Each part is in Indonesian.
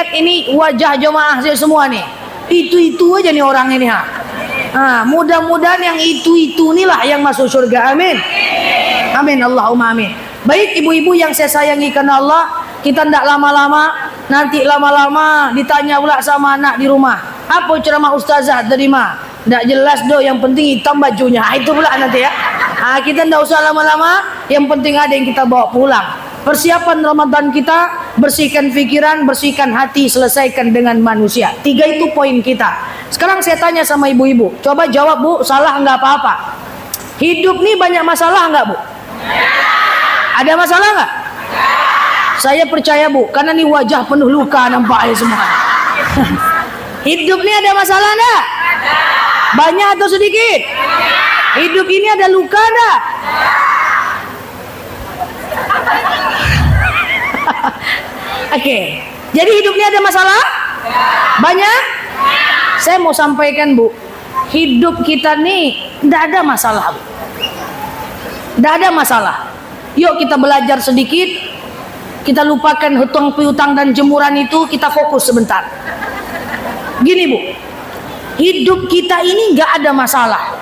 lihat ini wajah jemaah saya semua nih. Itu aja nih orang ini ha. Mudah-mudahan yang itu inilah yang masuk surga. Amin. Amin. Allahumma amin. Baik ibu-ibu yang saya sayangi karena Allah, kita tidak lama-lama, nanti lama-lama ditanya pula sama anak di rumah. Apa ceramah ustazah terima? Tidak jelas do, yang penting hitam bajunya. Itu pula nanti ya. Kita tidak usah lama-lama, yang penting ada yang kita bawa pulang. Persiapan Ramadan kita, bersihkan pikiran, bersihkan hati, selesaikan dengan manusia. 3 itu poin kita. Sekarang saya tanya sama ibu-ibu, coba jawab Bu, salah nggak apa-apa. Hidup nih banyak masalah nggak Bu? Ada masalah nggak? Saya percaya Bu, karena nih wajah penuh luka nampaknya semua. Hidup nih ada masalah enggak? Banyak atau sedikit? Hidup ini ada luka enggak? Oke. Jadi hidup ini ada masalah? Banyak? Saya mau sampaikan Bu, hidup kita nih tidak ada masalah Bu. Tidak ada masalah. Yuk kita belajar sedikit. Kita lupakan hutang piutang dan jemuran itu, kita fokus sebentar. Gini Bu, hidup kita ini nggak ada masalah.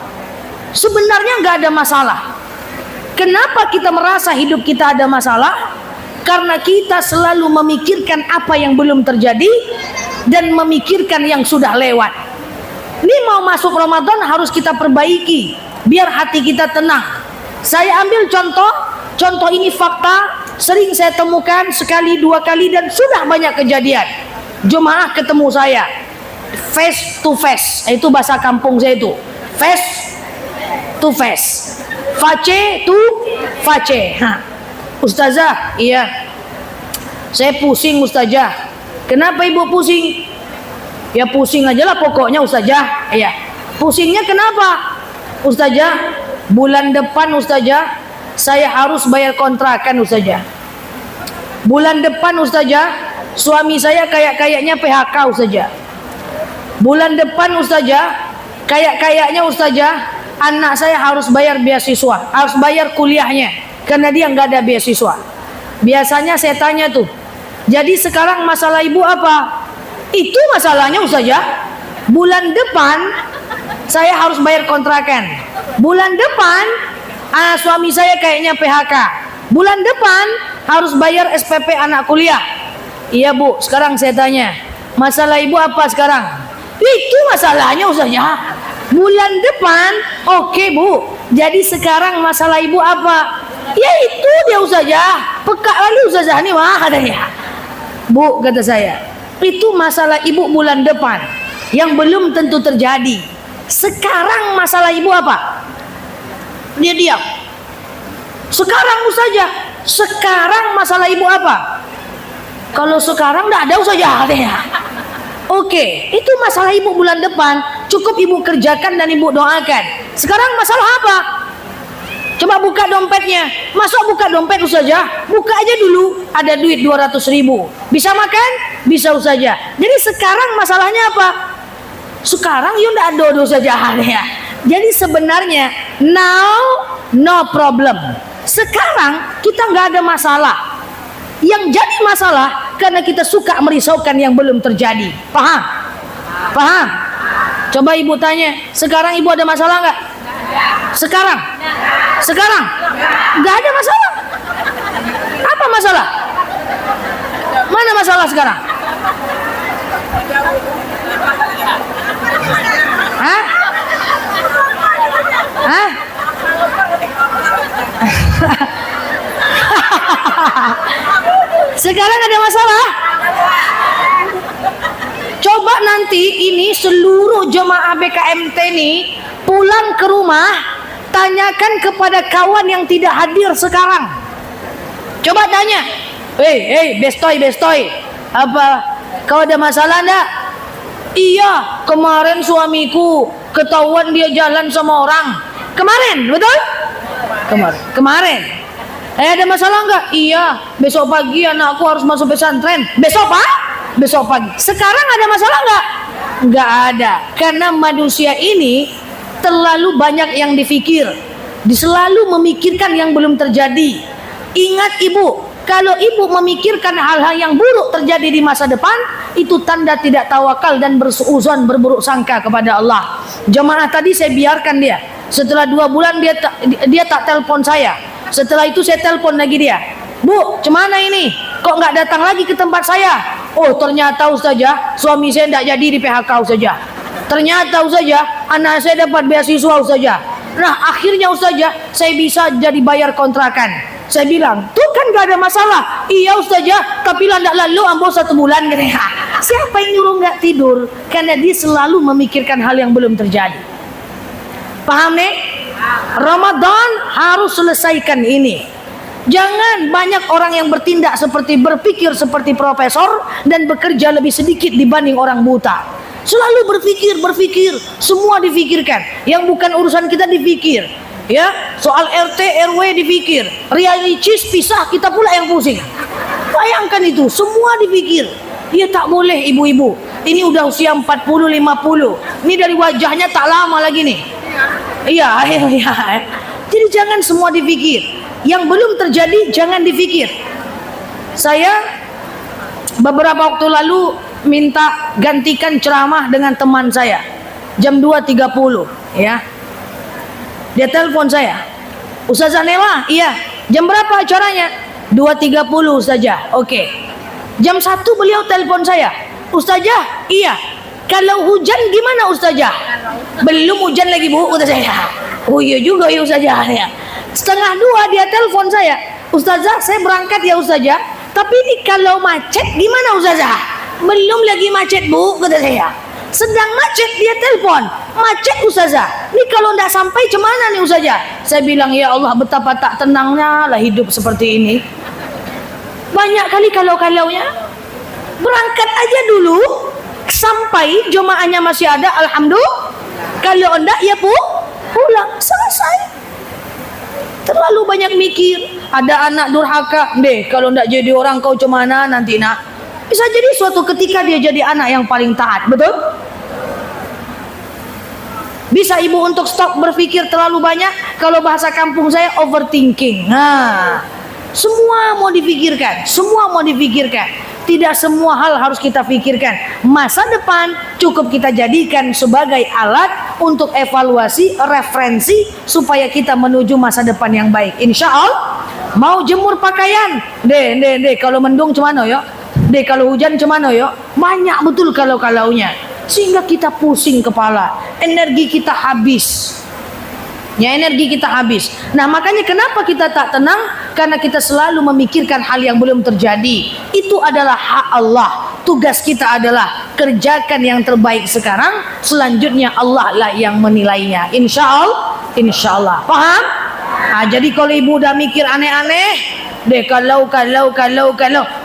Sebenarnya nggak ada masalah. Kenapa kita merasa hidup kita ada masalah? Karena kita selalu memikirkan apa yang belum terjadi dan memikirkan yang sudah lewat. Ini mau masuk Ramadan harus kita perbaiki biar hati kita tenang. Saya ambil contoh ini fakta, sering saya temukan sekali, 2 kali dan sudah banyak kejadian. Jemaah ketemu saya face to face, itu bahasa kampung saya itu. Face to face, face to face. Ustazah, iya, saya pusing Ustazah. Kenapa ibu pusing? Ya pusing aja lah pokoknya Ustazah. Iya. Pusingnya kenapa? Ustazah, bulan depan Ustazah, saya harus bayar kontrakan Ustazah. Bulan depan Ustazah, suami saya kayaknya PHK Ustazah. Bulan depan Ustazah, kayaknya Ustazah, anak saya harus bayar beasiswa, harus bayar kuliahnya, karena dia nggak ada beasiswa. Biasanya saya tanya tuh, jadi sekarang masalah ibu apa? Itu masalahnya Ustazah. Bulan depan saya harus bayar kontrakan. Bulan depan suami saya kayaknya PHK. Bulan depan harus bayar SPP anak kuliah. Iya Bu, sekarang saya tanya, masalah ibu apa sekarang? Itu masalahnya Ustazah. Bulan depan, oke Bu. Jadi sekarang masalah ibu apa? Ya itu dia Ustazah. Peka kali Ustazah nih wah katanya. Bu, kata saya, itu masalah ibu bulan depan yang belum tentu terjadi. Sekarang masalah ibu apa? Dia diam. Sekarang Ustazah, sekarang masalah ibu apa? Kalau sekarang enggak ada Ustazah katanya. Oke, itu masalah ibu bulan depan. Cukup ibu kerjakan dan ibu doakan. Sekarang masalah apa? Coba buka dompetnya. Masuk buka dompet Ustazah. Buka aja dulu. Ada duit 200.000. Bisa makan? Bisa Ustazah. Jadi sekarang masalahnya apa? Sekarang you ndak ada Ustazah ya. Jadi sebenarnya now no problem. Sekarang kita nggak ada masalah. Yang jadi masalah karena kita suka merisaukan yang belum terjadi. Paham? Paham? Coba ibu tanya, sekarang ibu ada masalah nggak? Sekarang? Sekarang? Nggak ada masalah. Apa masalah? Mana masalah sekarang? Hah? Hah? Sekarang ada masalah? Coba nanti ini seluruh jemaah BKMT nih pulang ke rumah, tanyakan kepada kawan yang tidak hadir sekarang. Coba tanya, hey bestoy, apa kau ada masalah enggak? Iya, kemarin suamiku ketahuan dia jalan sama orang. Kemarin, betul? Kemarin. Ada masalah enggak? Iya, besok pagi anakku harus masuk pesantren. Besok Pak? Besok pagi. Sekarang ada masalah enggak? Enggak ada. Karena manusia ini terlalu banyak yang dipikir, selalu memikirkan yang belum terjadi. Ingat ibu, Kalau ibu memikirkan hal-hal yang buruk terjadi di masa depan, itu tanda tidak tawakal dan bersuuzon, berburuk sangka kepada Allah. Jemaah tadi saya biarkan dia. Setelah 2 bulan dia tak telepon saya. Setelah itu saya telepon lagi dia. Bu, cemana ini? Kok nggak datang lagi ke tempat saya? Oh, ternyata Ustazah, suami saya tidak jadi di PHK Ustazah. Ternyata Ustazah, anak saya dapat beasiswa Ustazah. Nah, akhirnya Ustazah, saya bisa jadi bayar kontrakan. Saya bilang, tuh kan gak ada masalah. Iya Ustazah, tapi landak lalu ambo 1 bulan. Siapa yang nyuruh nggak tidur? Karena dia selalu memikirkan hal yang belum terjadi. Paham nih? Ramadan harus selesaikan ini. Jangan banyak orang yang berpikir seperti profesor dan bekerja lebih sedikit dibanding orang buta. Selalu berpikir, semua difikirkan. Yang bukan urusan kita dipikir. Ya, soal RT RW dipikir, reality cheese pisah kita pula yang pusing. Bayangkan itu, semua dipikir. Ya tak boleh ibu-ibu. Ini udah usia 40 50. Ini dari wajahnya tak lama lagi nih. Iya. Jadi jangan semua dipikir. Yang belum terjadi jangan dipikir. Saya beberapa waktu lalu minta gantikan ceramah dengan teman saya jam 2.30 ya. Dia telepon saya, Ustazah Nela, iya. Jam berapa acaranya? 2.30 Ustazah. Oke. Jam 1 beliau telepon saya, Ustazah, iya. Kalau hujan gimana Ustazah? Belum hujan lagi Bu, kata saya. Oh iya juga ya Ustazah ya. 1:30 dia telepon saya, Ustazah saya berangkat ya Ustazah. Tapi ini kalau macet gimana Ustazah? Belum lagi macet Bu, kata saya. Sedang macet dia telepon, macet Ustazah. Ini kalau tidak sampai cemana nih Ustazah? Saya bilang ya Allah, betapa tak tenangnya lah hidup seperti ini. Banyak kali kalau-kalaunya. Berangkat aja dulu, sampai jemaahnya masih ada, alhamdulillah. Kalau enggak ya pulang, selesai. Terlalu banyak mikir. Ada anak durhaka, deh kalau enggak jadi orang kau cemana nanti nak. Bisa jadi suatu ketika dia jadi anak yang paling taat, betul? Bisa ibu untuk stop berpikir terlalu banyak. Kalau bahasa kampung saya overthinking. Nah, semua mau dipikirkan, Tidak semua hal harus kita pikirkan. Masa depan cukup kita jadikan sebagai alat untuk evaluasi, referensi supaya kita menuju masa depan yang baik. Insya Allah. Mau jemur pakaian, deh kalau mendung cemana ya? Deh kalau hujan cemana ya? Banyak betul kalau-kalaunya. Sehingga kita pusing kepala, energi kita habis. Ya, energi kita habis. Nah, makanya kenapa kita tak tenang? Karena kita selalu memikirkan hal yang belum terjadi. Itu adalah hak Allah. Tugas kita adalah kerjakan yang terbaik sekarang. Selanjutnya Allah lah yang menilainya. Insya Allah. Paham? Nah, jadi kalau ibu udah mikir aneh-aneh, deh kalau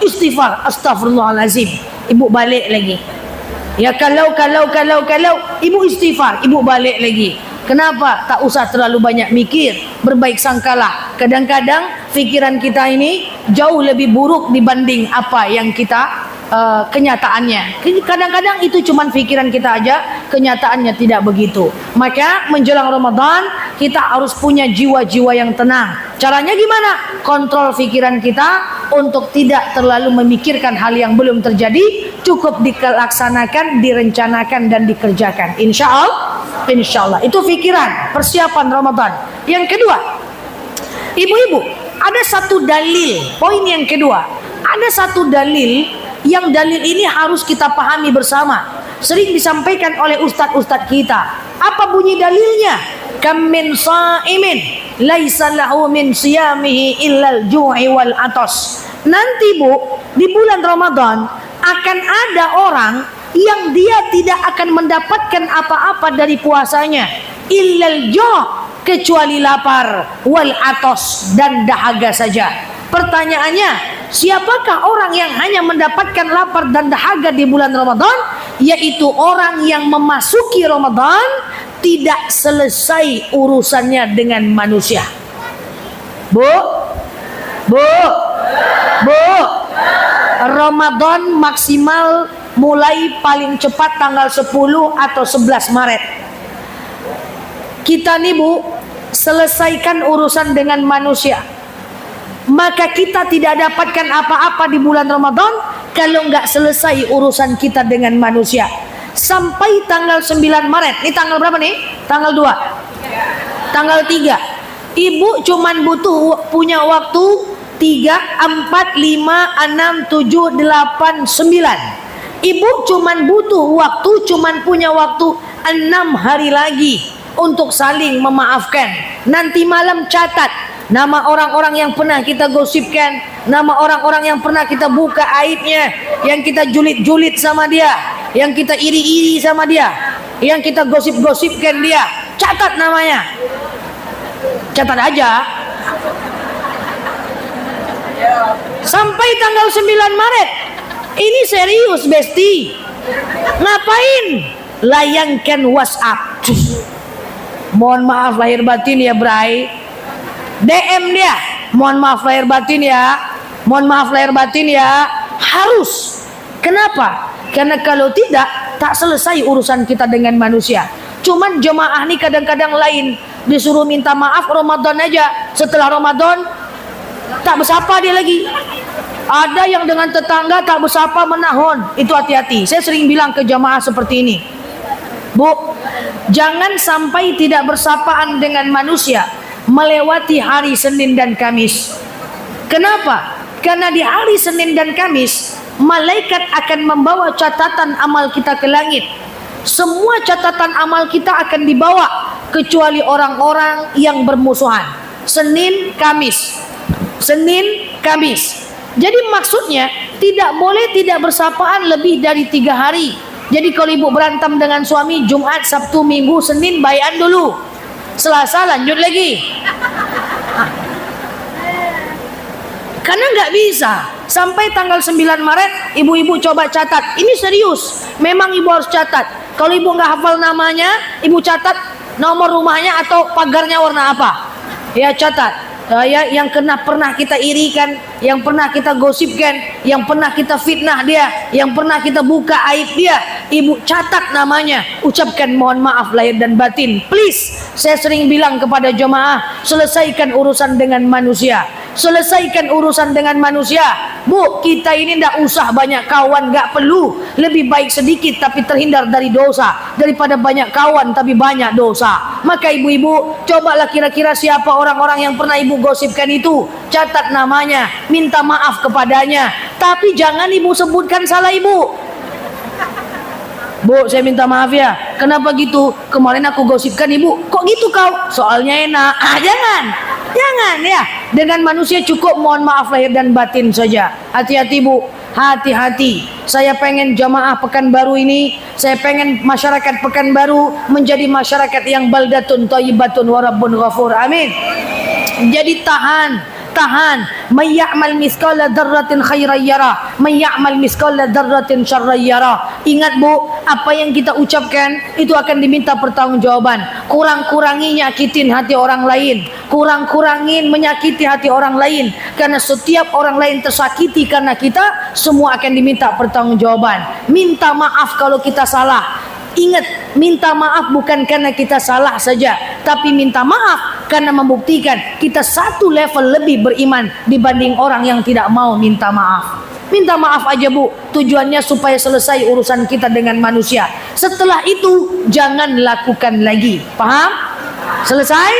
istighfar, astagfirullahalazim, ibu balik lagi. Ya kalau ibu istighfar, ibu balik lagi. Kenapa? Tak usah terlalu banyak mikir, berbaik sangkalah. Kadang-kadang pikiran kita ini jauh lebih buruk dibanding apa yang kita kenyataannya. Kadang-kadang itu cuma pikiran kita aja, kenyataannya tidak begitu. Maka menjelang Ramadan kita harus punya jiwa-jiwa yang tenang. Caranya gimana? Kontrol pikiran kita untuk tidak terlalu memikirkan hal yang belum terjadi. Cukup dilaksanakan, direncanakan dan dikerjakan. Insya Allah. Itu pikiran persiapan Ramadan. Yang kedua, ibu-ibu, ada satu dalil. Poin yang kedua, ada satu dalil yang dalil ini harus kita pahami bersama. Sering disampaikan oleh ustadz-ustadz kita. Apa bunyi dalilnya? Kam min sha'imin laisa lahu min siyamihi illal ju'i wal atas. Nanti Bu, di bulan Ramadan akan ada orang yang dia tidak akan mendapatkan apa-apa dari puasanya illal ju', kecuali lapar, wal atas, dan dahaga saja. Pertanyaannya, siapakah orang yang hanya mendapatkan lapar dan dahaga di bulan Ramadan? Yaitu orang yang memasuki Ramadan tidak selesai urusannya dengan manusia. Bu, Ramadan maksimal mulai paling cepat tanggal 10 atau 11 Maret. Kita nih Bu, selesaikan urusan dengan manusia. maka kita tidak dapatkan apa-apa di bulan Ramadan kalau nggak selesai urusan kita dengan manusia. Sampai tanggal 9 Maret. Ini tanggal berapa nih? Tanggal 2. Tanggal 3. Ibu cuman butuh punya waktu 3, 4, 5, 6, 7, 8, 9. Ibu cuman butuh waktu, cuman punya waktu 6 hari lagi untuk saling memaafkan. Nanti malam catat nama orang-orang yang pernah kita gosipkan, nama orang-orang yang pernah kita buka aibnya, yang kita julit-julit sama dia, yang kita iri-iri sama dia, yang kita gosip-gosipkan dia. Catat namanya. Catat aja. Sampai tanggal 9 Maret. Ini serius, Besti. Ngapain? Layangkan WhatsApp. Mohon maaf lahir batin ya, Bray. DM dia. Mohon maaf lahir batin ya. Mohon maaf lahir batin ya. Harus. Kenapa? Karena kalau tidak, tak selesai urusan kita dengan manusia. Cuman jemaah nih kadang-kadang lain. Disuruh minta maaf Ramadan aja. Setelah Ramadan tak bersapa dia lagi. Ada yang dengan tetangga tak bersapa menahun. Itu hati-hati. Saya sering bilang ke jamaah seperti ini, Bu, jangan sampai tidak bersapaan dengan manusia melewati hari Senin dan Kamis. Kenapa? Karena di hari Senin dan Kamis malaikat akan membawa catatan amal kita ke langit. Semua catatan amal kita akan dibawa kecuali orang-orang yang bermusuhan. Senin, Kamis. Senin, Kamis. Jadi maksudnya tidak boleh tidak bersapaan lebih dari 3 hari. Jadi kalau ibu berantem dengan suami Jumat, Sabtu, Minggu, Senin baian dulu. Selasa lanjut lagi. Karena nggak bisa. Sampai tanggal 9 Maret ibu-ibu coba catat. Ini serius. Memang ibu harus catat. Kalau ibu nggak hafal namanya, ibu catat nomor rumahnya atau pagarnya warna apa. Ya catat. Ya, yang pernah kita irikan, yang pernah kita gosipkan, yang pernah kita fitnah dia, yang pernah kita buka aib dia, ibu catat namanya, ucapkan mohon maaf lahir dan batin. Please, saya sering bilang kepada jemaah, selesaikan urusan dengan manusia. Selesaikan urusan dengan manusia. Bu, kita ini tidak usah banyak kawan, nggak perlu. Lebih baik sedikit tapi terhindar dari dosa daripada banyak kawan tapi banyak dosa. Maka ibu-ibu, cobalah kira-kira siapa orang-orang yang pernah ibu gosipkan itu, catat namanya, minta maaf kepadanya. Tapi jangan ibu sebutkan salah ibu. Bu, saya minta maaf ya. Kenapa gitu? Kemarin aku gosipkan ibu. Kok gitu kau? Soalnya enak. Jangan. Jangan ya. Dengan manusia cukup mohon maaf lahir dan batin saja. Hati-hati Bu. Hati-hati. Saya pengen jamaah Pekanbaru ini, saya pengen masyarakat Pekanbaru menjadi masyarakat yang baldatun thayyibatun wa rabbun ghafur. Amin. Jadi tahan. May ya'mal miskala dzarratin khairan yara, may ya'mal miskala dzarratin syarran yara. Ingat Bu, apa yang kita ucapkan itu akan diminta pertanggungjawaban. Kurang-kurangi nyakitin hati orang lain, kurang-kurangin menyakiti hati orang lain, karena setiap orang lain tersakiti karena kita, semua akan diminta pertanggungjawaban. Minta maaf kalau kita salah. Ingat, minta maaf bukan karena kita salah saja, tapi minta maaf karena membuktikan kita satu level lebih beriman dibanding orang yang tidak mau minta maaf. Minta maaf aja Bu, tujuannya supaya selesai urusan kita dengan manusia. Setelah itu jangan lakukan lagi. Paham? Selesai?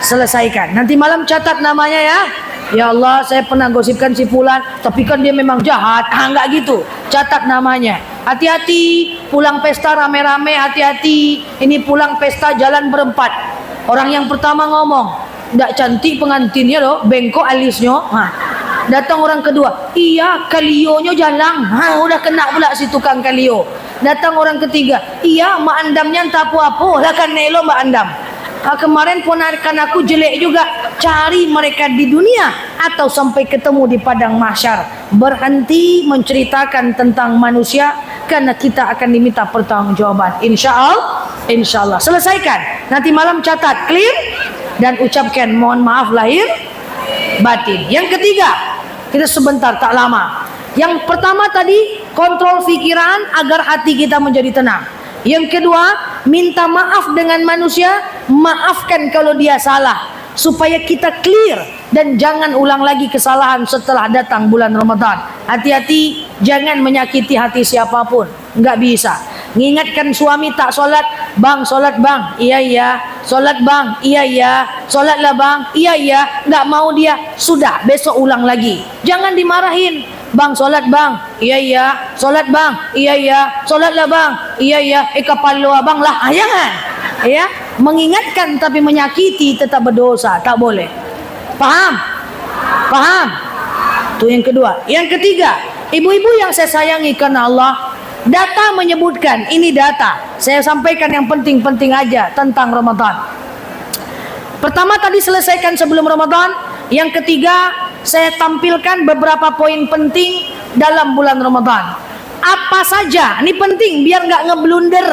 Selesaikan. Nanti malam catat namanya ya. Ya Allah, saya pernah gosipkan si fulan, tapi kan dia memang jahat. Enggak gitu. Catat namanya. Hati-hati, pulang pesta rame-rame, hati-hati. Ini pulang pesta jalan berempat. Orang yang pertama ngomong, "Ndak cantik pengantinnya loh, bengkok alisnya." Datang orang kedua, "Iya, kalionyo jalang." Udah kena pula si tukang kalio. Datang orang ketiga, "Iya, mak andamnya entah apa-apa, lah kan nelo mak andam." Kemarin ponakan aku jelek juga. Cari mereka di dunia atau sampai ketemu di padang mahsyar. Berhenti menceritakan tentang manusia karena kita akan diminta pertanggungjawaban. Insya Allah. Selesaikan. Nanti malam catat, clear, dan ucapkan mohon maaf lahir batin. Yang ketiga, kita sebentar tak lama. Yang pertama tadi kontrol pikiran agar hati kita menjadi tenang. Yang kedua, minta maaf dengan manusia, maafkan kalau dia salah. supaya kita clear dan jangan ulang lagi kesalahan setelah datang bulan Ramadan. Hati-hati, jangan menyakiti hati siapapun, nggak bisa. Ngingatkan suami tak solat, bang solat bang, iya iya, solat bang, iya iya, solatlah bang, iya iya, nggak mau dia, sudah besok ulang lagi. Jangan dimarahin, bang solat bang, iya iya, solat bang, iya iya, solatlah bang, iya iya, kapal abang lah, jangan. Ya, mengingatkan tapi menyakiti tetap berdosa, tak boleh. Paham? Paham? Itu yang kedua. Yang ketiga, ibu-ibu yang saya sayangi karena Allah, data menyebutkan, ini data, saya sampaikan yang penting-penting aja tentang Ramadan. Pertama tadi selesaikan sebelum Ramadan. Yang ketiga, saya tampilkan beberapa poin penting dalam bulan Ramadan. Apa saja, ini penting biar nggak ngeblunder.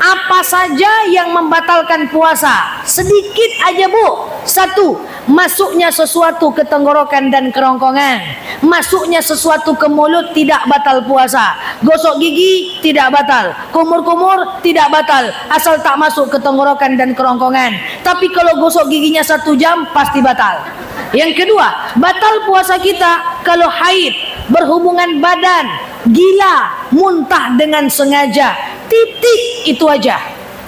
Apa saja yang membatalkan puasa? Sedikit aja bu. Satu, masuknya sesuatu ke tenggorokan dan kerongkongan. Masuknya sesuatu ke mulut tidak batal puasa. Gosok gigi tidak batal. Kumur-kumur tidak batal, asal tak masuk ke tenggorokan dan kerongkongan. Tapi kalau gosok giginya 1 jam pasti batal. Yang kedua, batal puasa kita kalau haid, berhubungan badan, gila, muntah dengan sengaja. Titik, itu aja.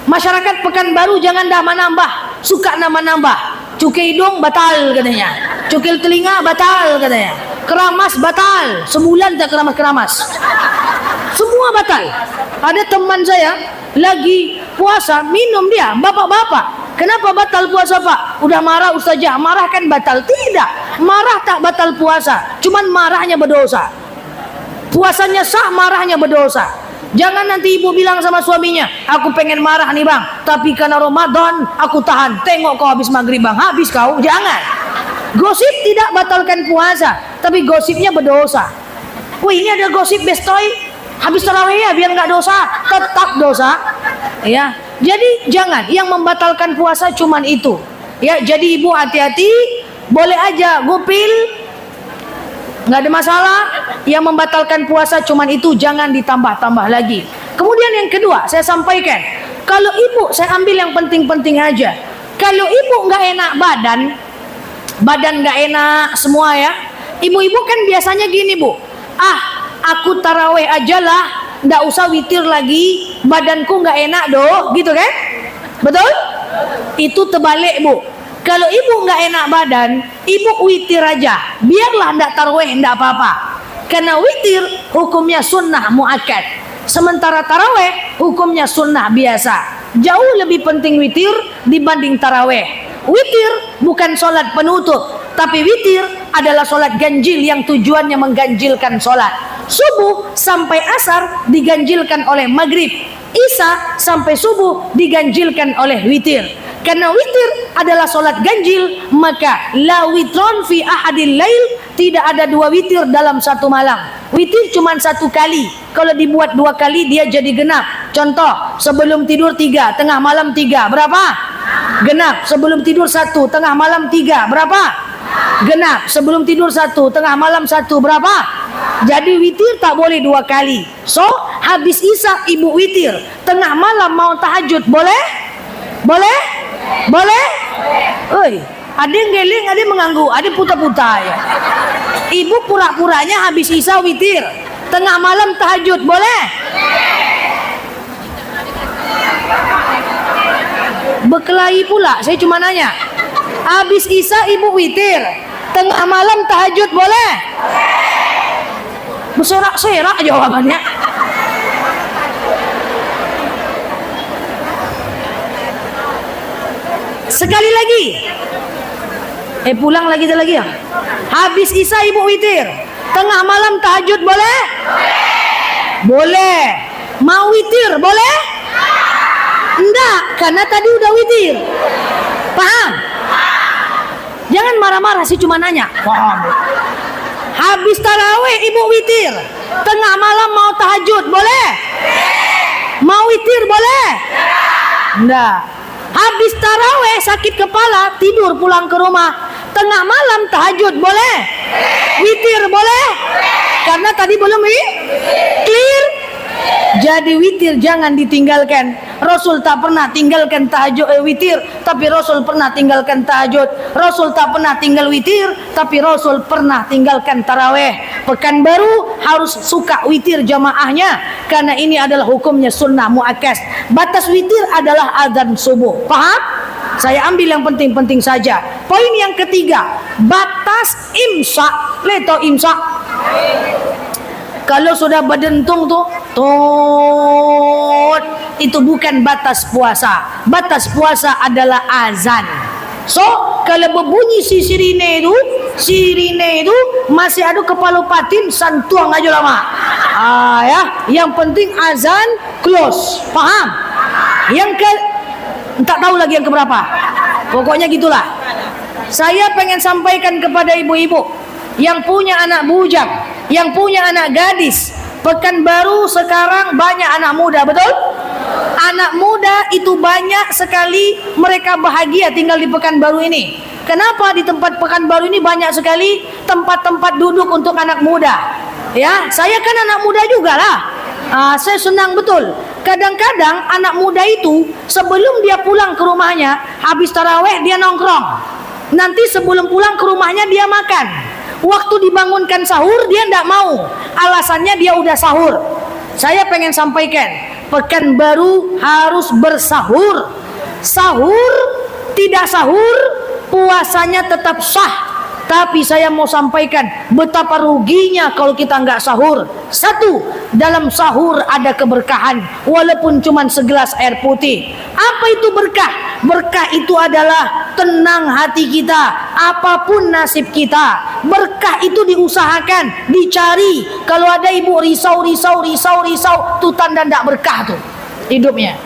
Masyarakat Pekanbaru jangan dah menambah, suka nambah-nambah. Cukai hidung batal katanya, cukai telinga batal katanya, keramas batal, sebulan tak keramas-keramas, semua batal. Ada teman saya lagi puasa minum dia, bapak-bapak, kenapa batal puasa pak? Udah marah ustazah, marah kan batal? Tidak, marah tak batal puasa, cuman marahnya berdosa. Puasanya sah, marahnya berdosa. Jangan nanti ibu bilang sama suaminya, aku pengen marah nih bang, tapi karena Ramadan aku tahan. Tengok kau habis maghrib bang, habis kau. Jangan. Gosip tidak batalkan puasa, tapi gosipnya berdosa. Wih, ini ada gosip bestoy, habis tarawih ya biar nggak dosa, tetap dosa. Ya, jadi jangan. Yang membatalkan puasa cuman itu. Ya, jadi ibu hati-hati. Boleh aja gupil, nggak ada masalah. Yang membatalkan puasa cuman itu, jangan ditambah-tambah lagi. Kemudian yang kedua saya sampaikan, kalau ibu, saya ambil yang penting-penting aja. Kalau ibu nggak enak badan nggak enak semua ya, ibu-ibu kan biasanya gini bu, aku taraweh aja lah, nggak usah witir lagi, badanku nggak enak doh, gitu kan? Betul? Itu terbalik bu. Kalau ibu nggak enak badan, ibu witir aja, biarlah ndak taraweh ndak apa-apa. Karena witir hukumnya sunnah muakkad, sementara taraweh hukumnya sunnah biasa. Jauh lebih penting witir dibanding taraweh. Witir bukan sholat penutup, tapi witir adalah sholat ganjil yang tujuannya mengganjilkan sholat. Subuh sampai asar diganjilkan oleh maghrib, isya sampai subuh diganjilkan oleh witir. Karena witir adalah sholat ganjil, maka la witron fi ahadil lail, tidak ada 2 witir dalam satu malam. Witir cuma 1 kali, kalau dibuat 2 kali dia jadi genap. Contoh, sebelum tidur 3, tengah malam 3, berapa? Genap. Sebelum tidur 1, tengah malam 3, berapa? Genap. Sebelum tidur 1, tengah malam 1, berapa? Jadi witir tak boleh 2 kali. So, habis isya ibu witir, tengah malam mau tahajud, boleh? Boleh? Boleh? Oi, ada yang geling, ada yang mengganggu, ada putar-putar ya. Ibu pura-puranya habis isya witir, tengah malam tahajud, boleh? Berkelahi pula, saya cuma nanya. Habis isya ibu witir, tengah malam tahajud, boleh? Berserak-serak jawabannya. Sekali lagi. Pulang lagi ya. Habis isya ibu witir, tengah malam tahajud, boleh? Boleh. Mau witir, boleh? Enggak, karena tadi udah witir. Paham? Jangan marah-marah sih, cuma nanya. Paham. Habis tarawih ibu witir, tengah malam mau tahajud, boleh? Mau witir, boleh? Enggak. Habis taraweh sakit kepala, tidur pulang ke rumah, tengah malam tahajud, boleh? Witir boleh? Karena tadi belum clear. Jadi witir jangan ditinggalkan. Rasul tak pernah tinggalkan tahajud witir, tapi Rasul pernah tinggalkan tahajud. Rasul tak pernah tinggal witir, tapi Rasul pernah tinggalkan taraweh. Pekanbaru harus suka witir jamaahnya, karena ini adalah hukumnya sunnah muakkas. Batas witir adalah azan subuh. Paham? Saya ambil yang penting-penting saja. Poin yang ketiga, batas imsak. Leto imsak. Kalau sudah berdentung tuh, itu bukan batas puasa. Batas puasa adalah azan. So, kalau berbunyi si sirine itu masih ada kepala patin, santuang aja lama. Ya, yang penting azan close. Paham? Tak tahu lagi yang keberapa. Pokoknya gitulah. Saya pengen sampaikan kepada ibu-ibu yang punya anak bujang, yang punya anak gadis. Pekanbaru sekarang banyak anak muda, betul? Anak muda itu banyak sekali mereka bahagia tinggal di Pekanbaru ini. Kenapa di tempat Pekanbaru ini banyak sekali tempat-tempat duduk untuk anak muda? Ya, saya kan anak muda juga lah. Saya senang betul. Kadang-kadang anak muda itu sebelum dia pulang ke rumahnya, habis taraweh dia nongkrong. Nanti sebelum pulang ke rumahnya dia makan. Waktu dibangunkan sahur dia tidak mau. Alasannya dia udah sahur. Saya pengen sampaikan, Pekanbaru harus bersahur. Sahur, tidak sahur, puasanya tetap sah. Tapi saya mau sampaikan betapa ruginya kalau kita nggak sahur. Satu, dalam sahur ada keberkahan, walaupun cuma segelas air putih. Apa itu berkah? Berkah itu adalah tenang hati kita, apapun nasib kita. Berkah itu diusahakan, dicari. Kalau ada ibu risau, tu tanda ndak berkah tuh hidupnya.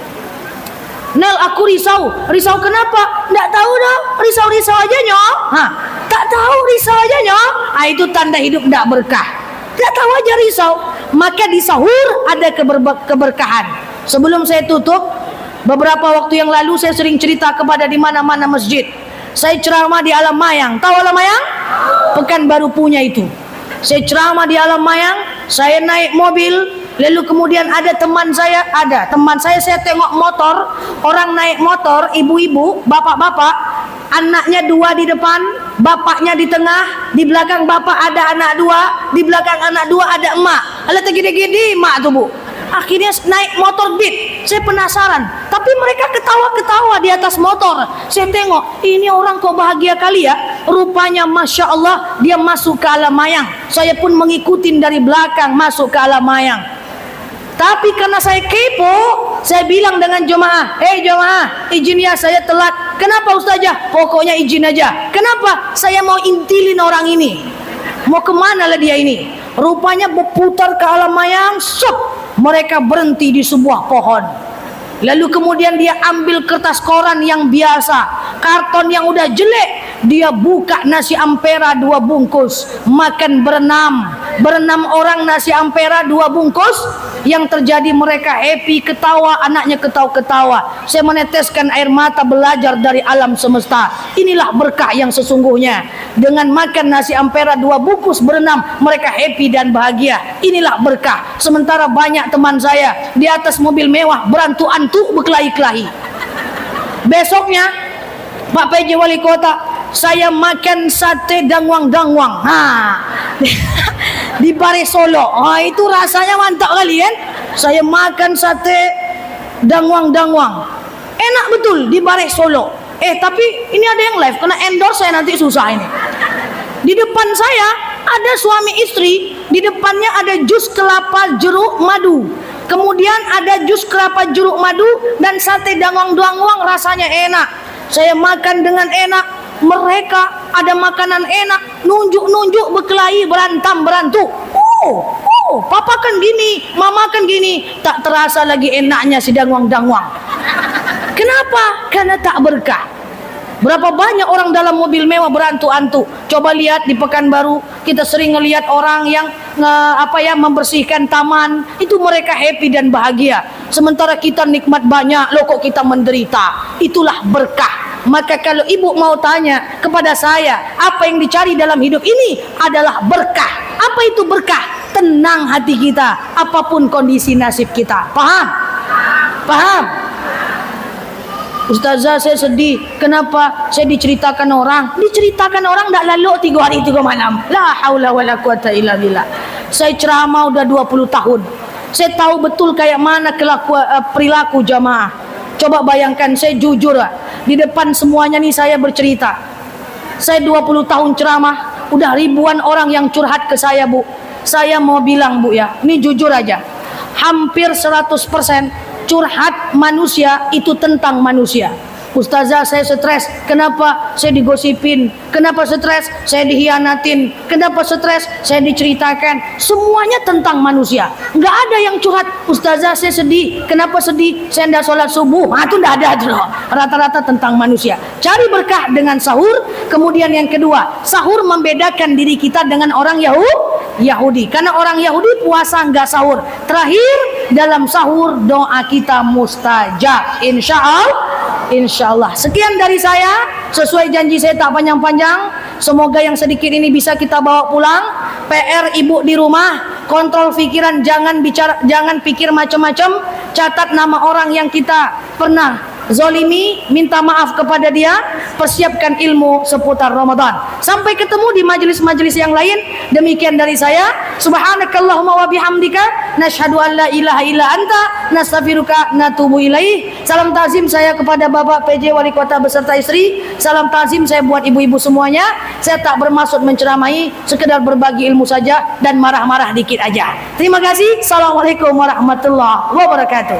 Nel, aku risau. Risau kenapa? Nggak tahu dong. Risau aja nyok. Tak tahu risau aja nyok. Itu tanda hidup nggak berkah. Nggak tahu aja risau. Maka di sahur ada keberkahan. Sebelum saya tutup, beberapa waktu yang lalu saya sering cerita kepada di mana-mana masjid. Saya ceramah di Alam Mayang. Tahu Alam Mayang? Pekanbaru punya itu. Saya ceramah di Alam Mayang. Saya naik mobil. Lalu kemudian ada teman saya, saya tengok motor, orang naik motor, ibu-ibu, bapak-bapak, anaknya dua di depan, bapaknya di tengah, di belakang bapak ada anak dua, di belakang anak dua ada emak. Alah gede-gede emak tuh bu. Akhirnya naik motor Beat. Saya penasaran, tapi mereka ketawa-ketawa di atas motor. Saya tengok, ini orang kok bahagia kali ya. Rupanya Masya Allah dia masuk ke Alam Mayang. Saya pun mengikutin dari belakang masuk ke Alam Mayang. Tapi karena saya kepo, saya bilang dengan jemaah, jemaah, izin ya saya telat. Kenapa Ustazah? Pokoknya izin aja. Kenapa? Saya mau intilin orang ini. Mau kemana lah dia ini? Rupanya berputar ke Alam Mayang, mereka berhenti di sebuah pohon. Lalu kemudian dia ambil kertas koran yang biasa, karton yang udah jelek, dia buka nasi ampera 2 bungkus, makan berenam orang nasi ampera 2 bungkus. Yang terjadi mereka happy, ketawa, anaknya ketawa-ketawa. Saya meneteskan air mata belajar dari alam semesta. Inilah berkah yang sesungguhnya. Dengan makan nasi ampera 2 bungkus berenam, mereka happy dan bahagia. Inilah berkah. Sementara banyak teman saya di atas mobil mewah berantuk-antuk berkelahi-kelahi. Besoknya Pak PJ Wali Kota, saya makan sate dangwang-dangwang di Bare Solo. Itu rasanya mantap kali kan. Saya makan sate dangwang-dangwang, enak betul di Bare Solo. Tapi ini ada yang live, kena endorse saya nanti susah ini. Di depan saya ada suami istri, di depannya ada jus kelapa jeruk madu. Kemudian ada jus kelapa jeruk madu dan sate dangwang-dangwang, rasanya enak. Saya makan dengan enak, mereka ada makanan enak, nunjuk-nunjuk, berkelahi, berantuk. Papa kan gini, mama kan gini. Tak terasa lagi enaknya si dangwang-dangwang. Kenapa? Karena tak berkah. Berapa banyak orang dalam mobil mewah berantuk-antuk. Coba lihat di Pekanbaru, kita sering ngelihat orang yang membersihkan taman. Itu mereka happy dan bahagia. Sementara kita nikmat banyak, loh kok kita menderita. Itulah berkah. Maka kalau ibu mau tanya kepada saya, apa yang dicari dalam hidup ini adalah berkah. Apa itu berkah? Tenang hati kita, apapun kondisi nasib kita. Paham? Paham? Ustazah saya sedih. Kenapa? Saya diceritakan orang. Diceritakan orang tak lalu 3 hari 3 malam. La haula wala quwata illa billah. Saya ceramah udah 20 tahun. Saya tahu betul kayak mana perilaku jamaah. Coba bayangkan, saya jujur lah. Di depan semuanya nih saya bercerita. Saya 20 tahun ceramah, udah ribuan orang yang curhat ke saya, Bu. Saya mau bilang, Bu ya, ini jujur aja. Hampir 100% curhat manusia itu tentang manusia. Ustazah saya stres. Kenapa? Saya digosipin. Kenapa stres? Saya dihianatin. Kenapa stres? Saya diceritakan. Semuanya tentang manusia. Nggak ada yang curhat, Ustazah saya sedih. Kenapa sedih? Saya tidak sholat subuh. Itu nggak ada tuh. Rata-rata tentang manusia. Cari berkah dengan sahur. Kemudian yang kedua, sahur membedakan diri kita dengan orang Yahudi. Karena orang Yahudi puasa nggak sahur. Terakhir, dalam sahur doa kita mustajab. Insya Allah. Sekian dari saya. Sesuai janji saya tak panjang-panjang. Semoga yang sedikit ini bisa kita bawa pulang. PR ibu di rumah, kontrol pikiran, jangan pikir macam-macam. Catat nama orang yang kita pernah zolimi, minta maaf kepada dia, persiapkan ilmu seputar Ramadan. Sampai ketemu di majelis-majelis yang lain. Demikian dari saya. Subhanakallahumma wa bihamdika nasyhadu an la ilaha illa anta nastaghfiruka natubu ilaih. Salam takzim saya kepada Bapak PJ Wali Kota beserta istri. Salam takzim saya buat ibu-ibu semuanya. Saya tak bermaksud menceramahi, sekedar berbagi ilmu saja dan marah-marah dikit aja. Terima kasih. Assalamualaikum warahmatullahi wabarakatuh.